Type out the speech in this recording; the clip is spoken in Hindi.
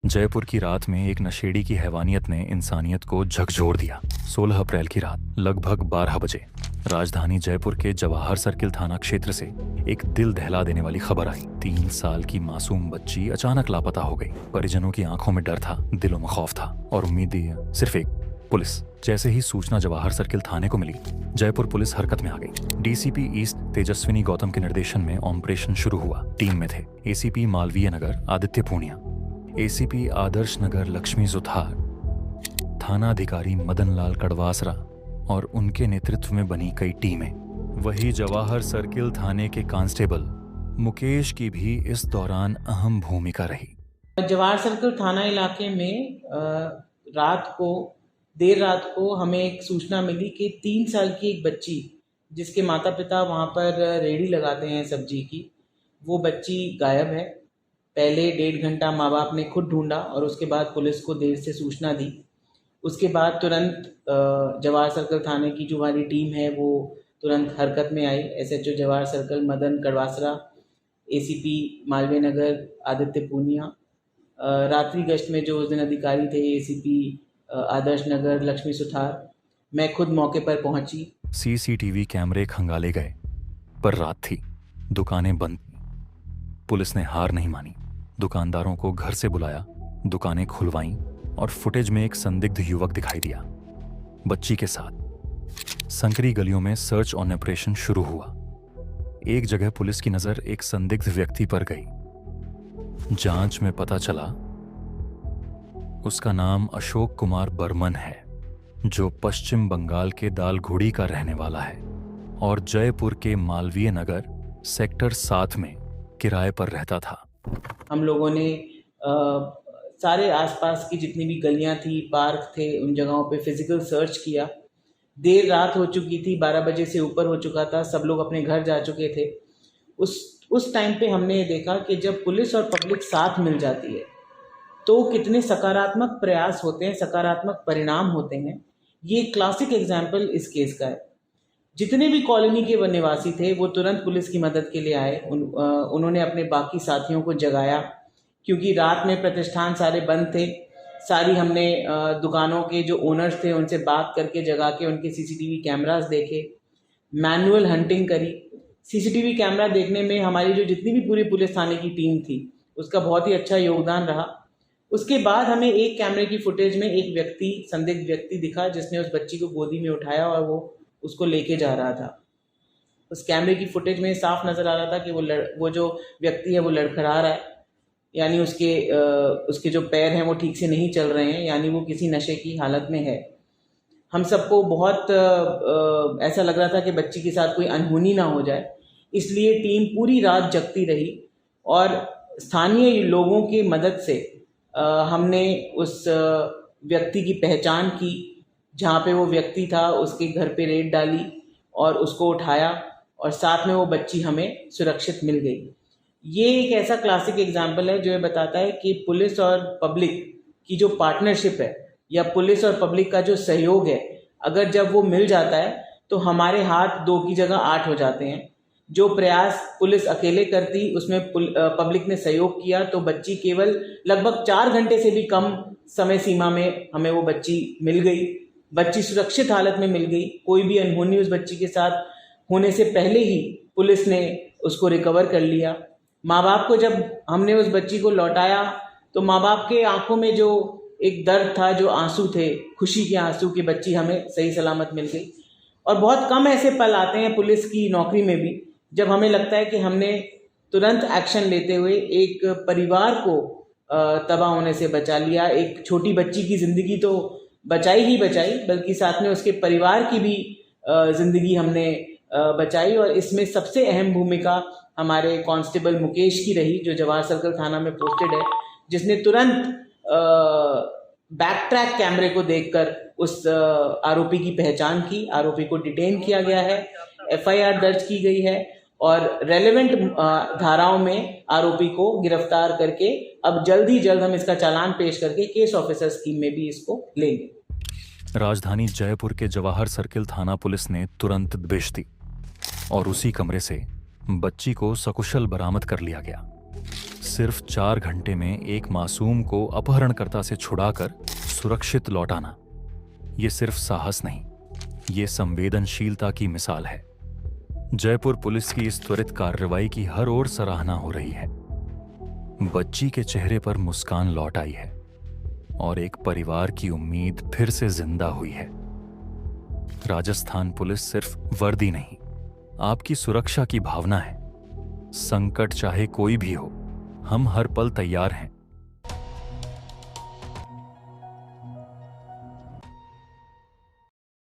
जयपुर की रात में एक नशेड़ी की हैवानियत ने इंसानियत को झकझोर दिया। 16 अप्रैल की रात लगभग 12 बजे राजधानी जयपुर के जवाहर सर्किल थाना क्षेत्र से एक दिल दहला देने वाली खबर आई। 3 साल की मासूम बच्ची अचानक लापता हो गई। परिजनों की आंखों में डर था, दिलों में खौफ था और उम्मीद सिर्फ एक, पुलिस। जैसे ही सूचना जवाहर सर्किल थाने को मिली, जयपुर पुलिस हरकत में आ गई। डीसीपी ईस्ट तेजस्विनी गौतम के निर्देशन में ऑपरेशन शुरू हुआ। टीम में थे एसीपी मालवीय नगर आदित्य पूनिया, एसीपी आदर्श नगर लक्ष्मी सुथार, थाना अधिकारी मदन लाल कड़वासरा और उनके नेतृत्व में बनी कई टीमें। वही जवाहर सर्किल थाने के कांस्टेबल मुकेश की भी इस दौरान अहम भूमिका रही। जवाहर सर्किल थाना इलाके में देर रात को हमें एक सूचना मिली कि 3 साल की एक बच्ची, जिसके माता पिता वहाँ पर रेहड़ी लगाते हैं सब्जी की, वो बच्ची गायब है। पहले 1.5 घंटा माँ बाप ने खुद ढूंढा और उसके बाद पुलिस को देर से सूचना दी। उसके बाद तुरंत जवाहर सर्किल थाने की जो हमारी टीम है वो तुरंत हरकत में आई। SHO Jawahar circle Madan Kadwasara, ACP Malviya Nagar Aditya Poonia, रात्रि गश्त में जो उस दिन अधिकारी थे एसीपी आदर्श नगर लक्ष्मी सुथार, मैं खुद मौके पर पहुंची। सीसीटीवी कैमरे खंगाले गए, पर रात थी, दुकानें बंद थी। पुलिस ने हार नहीं मानी। दुकानदारों को घर से बुलाया, दुकानें खुलवाईं और फुटेज में एक संदिग्ध युवक दिखाई दिया बच्ची के साथ। संकरी गलियों में सर्च ऑन ऑपरेशन शुरू हुआ। एक जगह पुलिस की नजर एक संदिग्ध व्यक्ति पर गई। जांच में पता चला उसका नाम अशोक कुमार बर्मन है, जो पश्चिम बंगाल के दालघुड़ी का रहने वाला है और जयपुर के मालवीय नगर सेक्टर 7 में किराए पर रहता था। हम लोगों ने सारे आसपास की जितनी भी गलियां थी, पार्क थे, उन जगहों पे फिजिकल सर्च किया। देर रात हो चुकी थी, 12 बजे से ऊपर हो चुका था, सब लोग अपने घर जा चुके थे। उस टाइम पे हमने ये देखा कि जब पुलिस और पब्लिक साथ मिल जाती है तो कितने सकारात्मक प्रयास होते हैं, सकारात्मक परिणाम होते हैं। ये क्लासिक एग्जाम्पल इस केस का है। जितने भी कॉलोनी के निवासी थे वो तुरंत पुलिस की मदद के लिए आए। उन्होंने अपने बाकी साथियों को जगाया, क्योंकि रात में प्रतिष्ठान सारे बंद थे। सारी हमने दुकानों के जो ओनर्स थे उनसे बात करके जगा के उनके सीसीटीवी कैमरास देखे, मैनुअल हंटिंग करी। सीसीटीवी कैमरा देखने में हमारी जो जितनी भी पूरी पुलिस थाने की टीम थी उसका बहुत ही अच्छा योगदान रहा। उसके बाद हमें एक कैमरे की फुटेज में एक संदिग्ध व्यक्ति दिखा, जिसने उस बच्ची को गोदी में उठाया और वो उसको लेके जा रहा था। उस कैमरे की फुटेज में साफ नजर आ रहा था कि वो जो व्यक्ति है वो लड़खड़ा रहा है, यानी उसके जो पैर हैं वो ठीक से नहीं चल रहे हैं, यानी वो किसी नशे की हालत में है। हम सबको बहुत ऐसा लग रहा था कि बच्ची के साथ कोई अनहोनी ना हो जाए, इसलिए टीम पूरी रात जगती रही और स्थानीय लोगों की मदद से हमने उस व्यक्ति की पहचान की। जहाँ पे वो व्यक्ति था उसके घर पे रेड डाली और उसको उठाया और साथ में वो बच्ची हमें सुरक्षित मिल गई। ये एक ऐसा क्लासिक एग्जाम्पल है जो ये बताता है कि पुलिस और पब्लिक की जो पार्टनरशिप है या पुलिस और पब्लिक का जो सहयोग है, अगर जब वो मिल जाता है तो हमारे हाथ 2 की जगह 8 हो जाते हैं। जो प्रयास पुलिस अकेले करती उसमें पब्लिक ने सहयोग किया तो बच्ची केवल लगभग 4 घंटे से भी कम समय सीमा में हमें वो बच्ची मिल गई। बच्ची सुरक्षित हालत में मिल गई। कोई भी अनहोनी उस बच्ची के साथ होने से पहले ही पुलिस ने उसको रिकवर कर लिया। माँ बाप को जब हमने उस बच्ची को लौटाया तो माँ बाप के आंखों में जो एक दर्द था, जो आंसू थे, खुशी के आंसू कि बच्ची हमें सही सलामत मिल गई। और बहुत कम ऐसे पल आते हैं पुलिस की नौकरी में भी जब हमें लगता है कि हमने तुरंत एक्शन लेते हुए एक परिवार को तबाह होने से बचा लिया। एक छोटी बच्ची की जिंदगी तो बचाई ही बचाई, बल्कि साथ में उसके परिवार की भी जिंदगी हमने बचाई। और इसमें सबसे अहम भूमिका हमारे कांस्टेबल मुकेश की रही, जो जवाहर सर्किल थाना में पोस्टेड है, जिसने तुरंत बैक ट्रैक कैमरे को देखकर उस आरोपी की पहचान की। आरोपी को डिटेन किया गया है, एफआईआर दर्ज की गई है और रेलेवेंट धाराओं में आरोपी को गिरफ्तार करके अब जल्द ही जल्द हम इसका चालान पेश करके केस ऑफिसर स्कीम में भी इसको लेंगे। राजधानी जयपुर के जवाहर सर्किल थाना पुलिस ने तुरंत दबिश दी और उसी कमरे से बच्ची को सकुशल बरामद कर लिया गया। सिर्फ 4 घंटे में एक मासूम को अपहरणकर्ता से छुड़ाकर सुरक्षित लौटाना, ये सिर्फ साहस नहीं, ये संवेदनशीलता की मिसाल है। जयपुर पुलिस की इस त्वरित कार्रवाई की हर ओर सराहना हो रही है। बच्ची के चेहरे पर मुस्कान लौट आई है और एक परिवार की उम्मीद फिर से जिंदा हुई है। राजस्थान पुलिस सिर्फ वर्दी नहीं, आपकी सुरक्षा की भावना है। संकट चाहे कोई भी हो, हम हर पल तैयार हैं